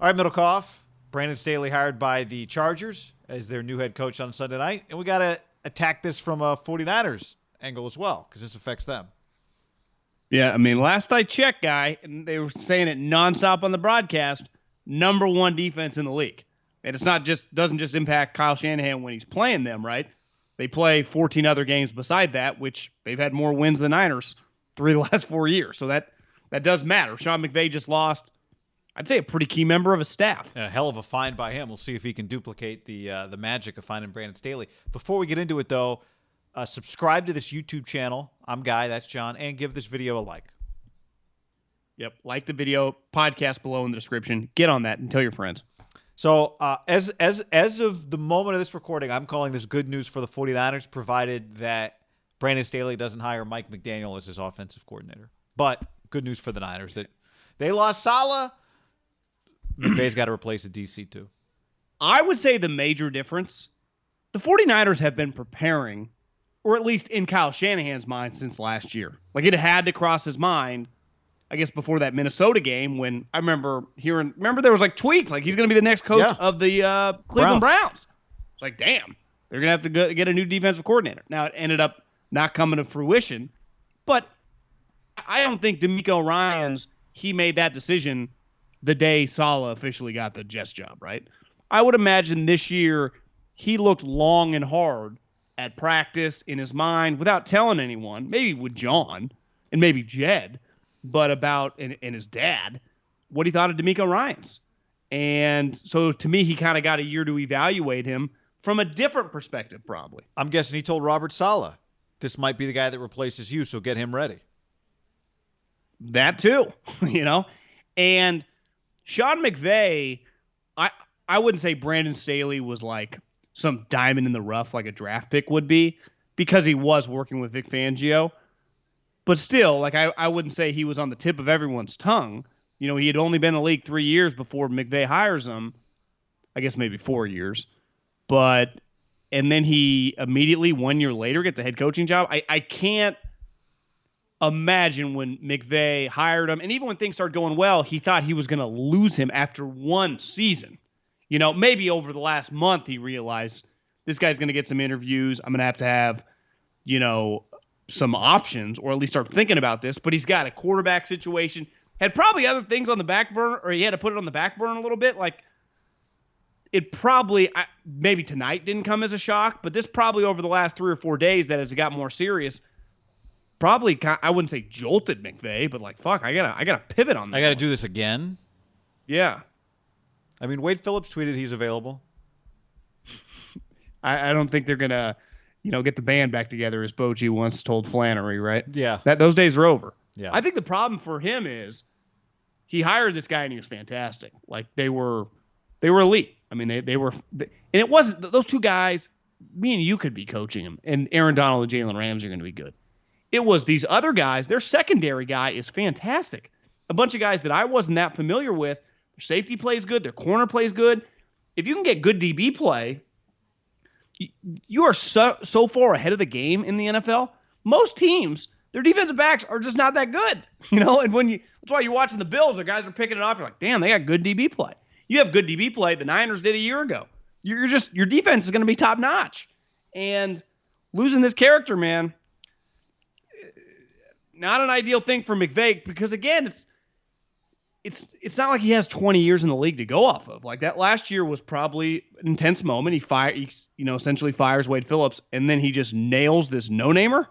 All right, Middlecoff. Brandon Staley hired by the Chargers as their new head coach on Sunday night. And we got to attack this from a 49ers angle as well because this affects them. Yeah, I mean, last I checked, guy, and they were saying it nonstop on the broadcast, number one defense in the league. And it's not just doesn't just impact Kyle Shanahan when he's playing them, right? They play 14 other games beside that, which they've had more wins than Niners 3 of the last 4 years. So that does matter. Sean McVay just lost, I'd say, a pretty key member of his staff. And a hell of a find by him. We'll see if he can duplicate the magic of finding Brandon Staley. Before we get into it, though, subscribe to this YouTube channel. I'm Guy, that's John, and give this video a like. Yep, like the video, podcast below in the description. Get on that and tell your friends. So as of the moment of this recording, I'm calling this good news for the 49ers, provided that Brandon Staley doesn't hire Mike McDaniel as his offensive coordinator. But good news for the Niners that they lost Saleh. McVay's got to replace the DC too. I would say the major difference, the 49ers have been preparing, or at least in Kyle Shanahan's mind, since last year. Like, it had to cross his mind, I guess, before that Minnesota game when I remember there was like tweets like he's going to be the next coach of the Cleveland Browns. It's like, damn, they're going to have to get a new defensive coordinator. Now, it ended up not coming to fruition, but I don't think DeMeco Ryans, he made that decision the day Saleh officially got the Jets job, right? I would imagine this year he looked long and hard at practice in his mind without telling anyone, maybe with John and maybe Jed, but about and his dad, what he thought of DeMeco Ryans. And so to me, he kind of got a year to evaluate him from a different perspective, probably. I'm guessing he told Robert Saleh, this might be the guy that replaces you, so get him ready. That too, And Sean McVay, I wouldn't say Brandon Staley was like some diamond in the rough like a draft pick would be because he was working with Vic Fangio. But still, like I wouldn't say he was on the tip of everyone's tongue. He had only been in the league 3 years before McVay hires him. I guess maybe 4 years. And then he immediately 1 year later gets a head coaching job. I can't imagine when McVay hired him, and even when things started going well, he thought he was going to lose him after one season. Maybe over the last month he realized this guy's going to get some interviews. I'm going to have, some options, or at least start thinking about this. But he's got a quarterback situation. Had probably other things on the back burner, or he had to put it on the back burner a little bit. Like, it probably, maybe tonight didn't come as a shock, but this probably over the last 3 or 4 days that as it got more serious, probably, I wouldn't say jolted McVay, but like, fuck, I gotta pivot on this. I gotta do this again. Yeah. I mean, Wade Phillips tweeted he's available. I don't think they're gonna, get the band back together, as Bochy once told Flannery, right? Yeah. Those days are over. Yeah. I think the problem for him is he hired this guy and he was fantastic. Like, they were elite. I mean, and it wasn't those two guys. Me and you could be coaching them, and Aaron Donald and Jalen Ramsey are going to be good. It was these other guys. Their secondary guy is fantastic. A bunch of guys that I wasn't that familiar with. Their safety plays good. Their corner plays good. If you can get good DB play, you are so far ahead of the game in the NFL. Most teams, their defensive backs are just not that good. And that's why you're watching the Bills. The guys are picking it off. You're like, damn, they got good DB play. You have good DB play. The Niners did a year ago. Your defense is going to be top notch. And losing this character, man, not an ideal thing for McVay, because again, it's not like he has 20 years in the league to go off of. Like, that last year was probably an intense moment. He essentially fires Wade Phillips, and then he just nails this no-namer.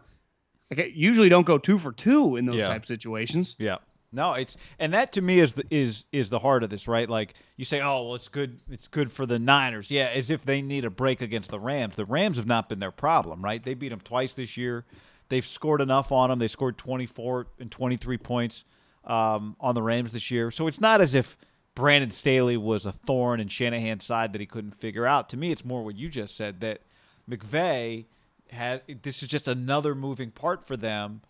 Like, I usually don't go 2 for 2 in those type of situations. Yeah. No, and that to me is the heart of this, right? Like, you say, oh, well, it's good for the Niners. Yeah, as if they need a break against the Rams. The Rams have not been their problem, right? They beat them twice this year. They've scored enough on them. They scored 24 and 23 points on the Rams this year. So it's not as if Brandon Staley was a thorn in Shanahan's side that he couldn't figure out. To me, it's more what you just said, that McVay this is just another moving part for them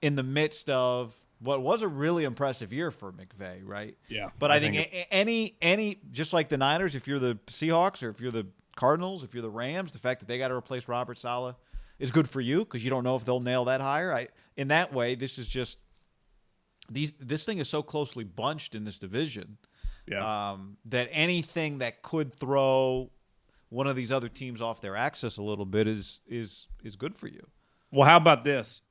in the midst of what was a really impressive year for McVay, right? Yeah. But I think any just like the Niners, if you're the Seahawks or if you're the Cardinals, if you're the Rams, the fact that they got to replace Robert Saleh is good for you because you don't know if they'll nail that hire. In that way, this is just this thing is so closely bunched in this division Yeah. That anything that could throw one of these other teams off their axis a little bit is good for you. Well, how about this?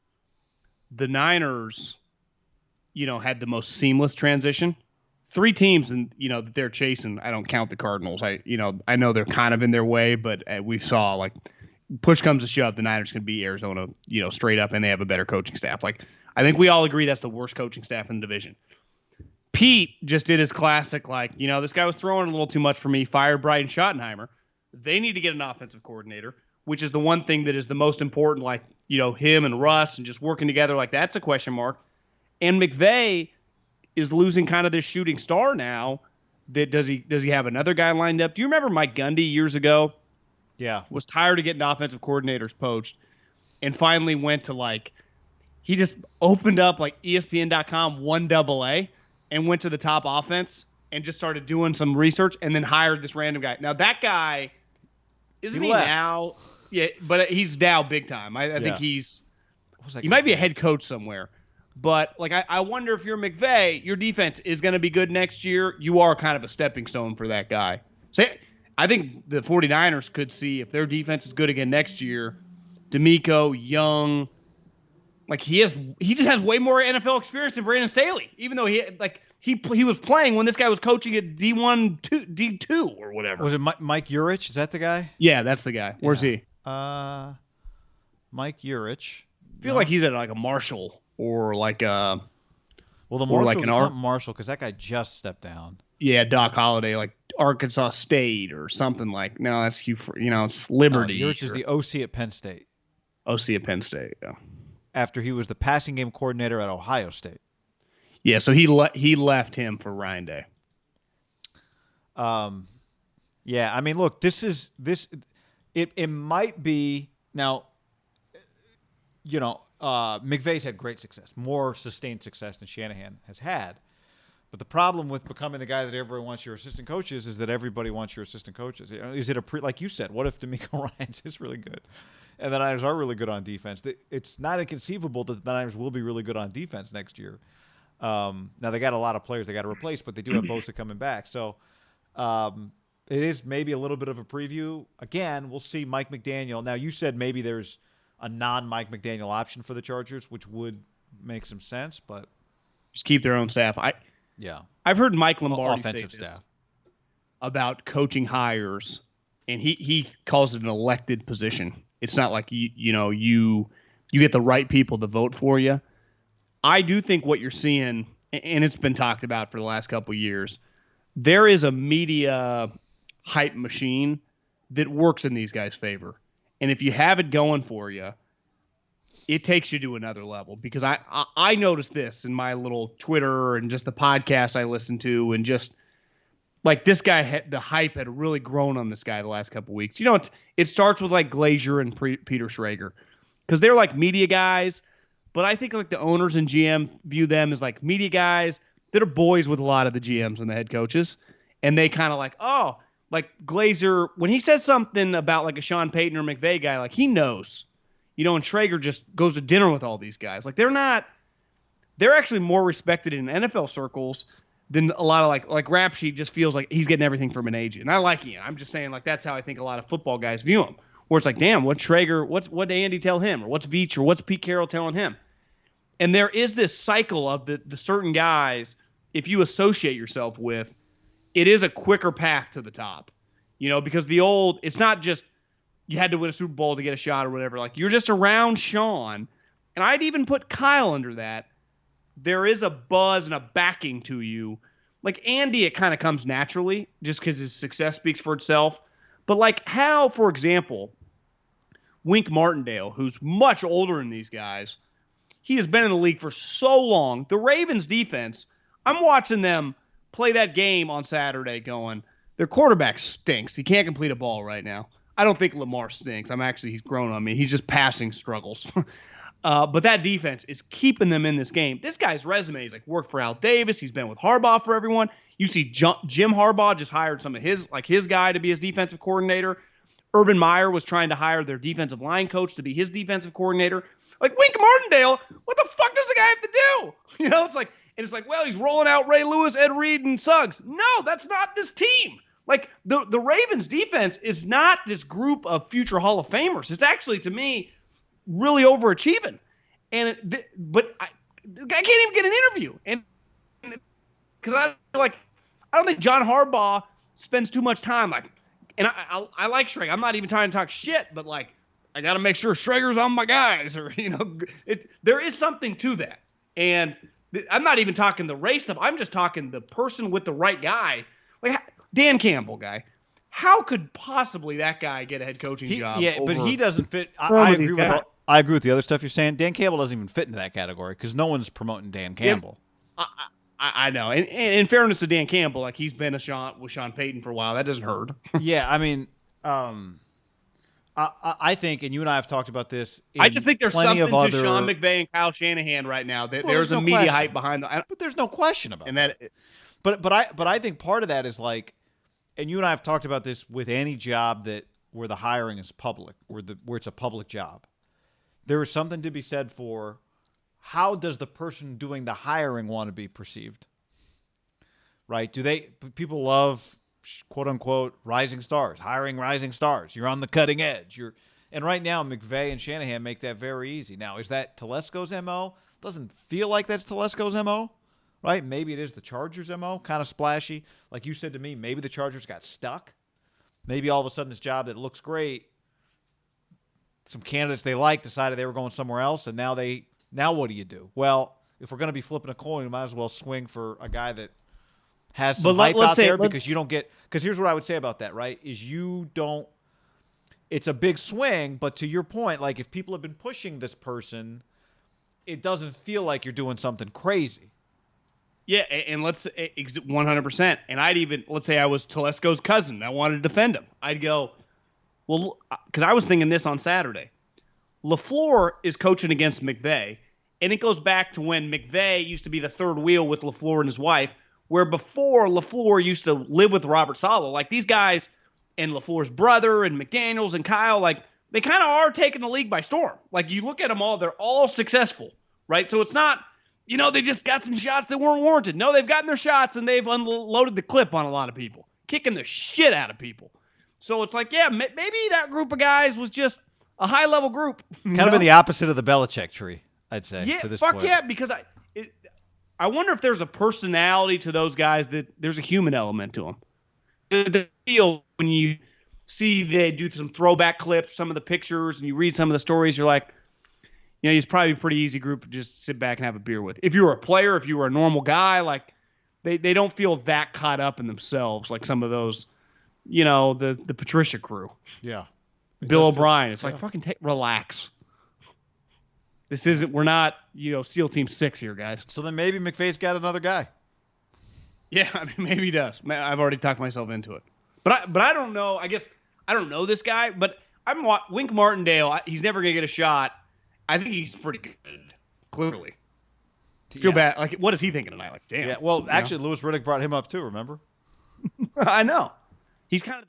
The Niners, had the most seamless transition. 3 teams, and that they're chasing. I don't count the Cardinals. I know they're kind of in their way, but we saw like push comes to shove, the Niners can beat Arizona, straight up, and they have a better coaching staff. Like I think we all agree that's the worst coaching staff in the division. Pete just did his classic, like, this guy was throwing a little too much for me. Fired Brian Schottenheimer. They need to get an offensive coordinator, which is the one thing that is the most important. Like, him and Russ and just working together, like that's a question mark. And McVay is losing kind of this shooting star now. That does he have another guy lined up? Do you remember Mike Gundy years ago? Yeah, Was tired of getting offensive coordinators poached, and finally went to he just opened up like ESPN.com 1AA and went to the top offense and just started doing some research and then hired this random guy. Now that guy isn't he now? Yeah, but he's now big time. I think he might be a head coach somewhere. But I wonder if you're McVay, your defense is going to be good next year. You are kind of a stepping stone for that guy. I think the 49ers could see if their defense is good again next year. D'Amico, Young, he just has way more NFL experience than Brandon Staley, even though he was playing when this guy was coaching at D1, D2 or whatever. Was it Mike Urich? Is that the guy? Yeah, that's the guy. Where's he? Mike Urich. I feel like he's at a Marshall or the Marshall Marshall because that guy just stepped down. Yeah, Doc Holliday, Arkansas State or something like. No, that's it's Liberty. Urich is the OC at Penn State. OC at Penn State. Yeah. After he was the passing game coordinator at Ohio State. Yeah, so he left him for Ryan Day. Yeah, I mean, look, it might be now. McVay's had great success, more sustained success than Shanahan has had. But the problem with becoming the guy that everyone wants your assistant coaches is that everybody wants your assistant coaches. Is it like you said? What if D'Amico Ryans is really good, and the Niners are really good on defense? It's not inconceivable that the Niners will be really good on defense next year. Now they got a lot of players they got to replace, but they do have Bosa coming back. So it is maybe a little bit of a preview. Again, we'll see Mike McDaniel. Now you said maybe there's a non-Mike McDaniel option for the Chargers, which would make some sense, but just keep their own staff. I've heard Mike Lombardi say this about coaching hires, and he calls it an elected position. It's not like you get the right people to vote for you. I do think what you're seeing, and it's been talked about for the last couple of years, there is a media hype machine that works in these guys' favor. And if you have it going for you, it takes you to another level. Because I noticed this in my little Twitter and just the podcast I listened to, and just this guy, the hype had really grown on this guy the last couple of weeks. It starts with Glazier and Peter Schrager, because they're media guys. But I think the owners and GM view them as media guys that are boys with a lot of the GMs and the head coaches, and they kind of Glazer, when he says something about a Sean Payton or McVay guy, he knows, and Schrager just goes to dinner with all these guys. They're actually more respected in NFL circles than a lot of Rap Sheet just feels like he's getting everything from an agent. And I like Ian. I'm just saying that's how I think a lot of football guys view him, where it's damn, what's Schrager, what did Andy tell him, or what's Veach, or what's Pete Carroll telling him? And there is this cycle of the certain guys, if you associate yourself with, it is a quicker path to the top, because it's not just you had to win a Super Bowl to get a shot or whatever. You're just around Sean, and I'd even put Kyle under that. There is a buzz and a backing to you. Andy, it kind of comes naturally just because his success speaks for itself. But how, for example, Wink Martindale, who's much older than these guys, he has been in the league for so long. The Ravens defense, I'm watching them play that game on Saturday going, their quarterback stinks. He can't complete a ball right now. I don't think Lamar stinks. He's grown on me. He's just passing struggles. But that defense is keeping them in this game. This guy's resume is worked for Al Davis. He's been with Harbaugh for everyone. You see Jim Harbaugh just hired some of his guy to be his defensive coordinator. Urban Meyer was trying to hire their defensive line coach to be his defensive coordinator. Wink Martindale, what the fuck does the guy have to do? And it's like, well, he's rolling out Ray Lewis, Ed Reed, and Suggs. No, that's not this team. Like, the Ravens defense is not this group of future Hall of Famers. It's actually, to me, really overachieving. And but I can't even get an interview. And because I don't think John Harbaugh spends too much time. Like, and I like Schrager. I'm not even trying to talk shit, but like, I got to make sure Schrager's on my guys, or there is something to that. And I'm not even talking the race stuff. I'm just talking the person with the right guy. Like Dan Campbell guy. How could possibly that guy get a head coaching job? Yeah, but he doesn't fit. I agree with the other stuff you're saying. Dan Campbell doesn't even fit into that category because no one's promoting Dan Campbell. I know. And in fairness to Dan Campbell, like he's been with Sean Payton for a while. That doesn't hurt. Yeah, I mean, I think, and you and I have talked about this. I just think there's something to Sean McVay and Kyle Shanahan right now. There's a media hype behind them. But there's no question about that. But I think part of that is like, and you and I have talked about this with any job where the hiring is public, where it's a public job. There is something to be said for how does the person doing the hiring want to be perceived? Right? People love, quote unquote, rising stars, hiring rising stars. You're on the cutting edge. And right now McVay and Shanahan make that very easy. Now, is that Telesco's MO? Doesn't feel like that's Telesco's MO. Right? Maybe it is the Chargers' MO, kind of splashy. Like you said to me, maybe the Chargers got stuck. Maybe all of a sudden this job that looks great, some candidates they liked decided they were going somewhere else, and now what do you do? Well, if we're going to be flipping a coin, we might as well swing for a guy that has some hype out there because you don't get – because here's what I would say about that, right, is you don't – it's a big swing, but to your point, like if people have been pushing this person, it doesn't feel like you're doing something crazy. Yeah, and let's 100%. And let's say I was Telesco's cousin. I wanted to defend him. I'd go, well, because I was thinking this on Saturday. LaFleur is coaching against McVay, and it goes back to when McVay used to be the third wheel with LaFleur and his wife, where before LaFleur used to live with Robert Saleh. Like these guys and LaFleur's brother and McDaniels and Kyle, like they kind of are taking the league by storm. Like you look at them all, they're all successful, right? So it's not – they just got some shots that weren't warranted. No, they've gotten their shots, and they've unloaded the clip on a lot of people, kicking the shit out of people. So it's like, yeah, maybe that group of guys was just a high-level group. Kind of been the opposite of the Belichick tree, I'd say, to this point. Yeah, because I wonder if there's a personality to those guys that there's a human element to them. The feel when you see they do some throwback clips, some of the pictures, and you read some of the stories, you're like, he's probably a pretty easy group to just sit back and have a beer with. If you were a player, if you were a normal guy, like they don't feel that caught up in themselves like some of those, the Patricia crew. Yeah. Bill O'Brien. It's like fucking relax. We're not, SEAL Team 6 here, guys. So then maybe McVay's got another guy. Yeah, I mean, maybe he does. I've already talked myself into it. But I don't know. I guess I don't know this guy, but Wink Martindale. He's never going to get a shot. I think he's pretty good, clearly. Feel bad. Like, what is he thinking tonight? Like, damn. Yeah, well, actually, Louis Riddick brought him up too, remember? I know. He's kind of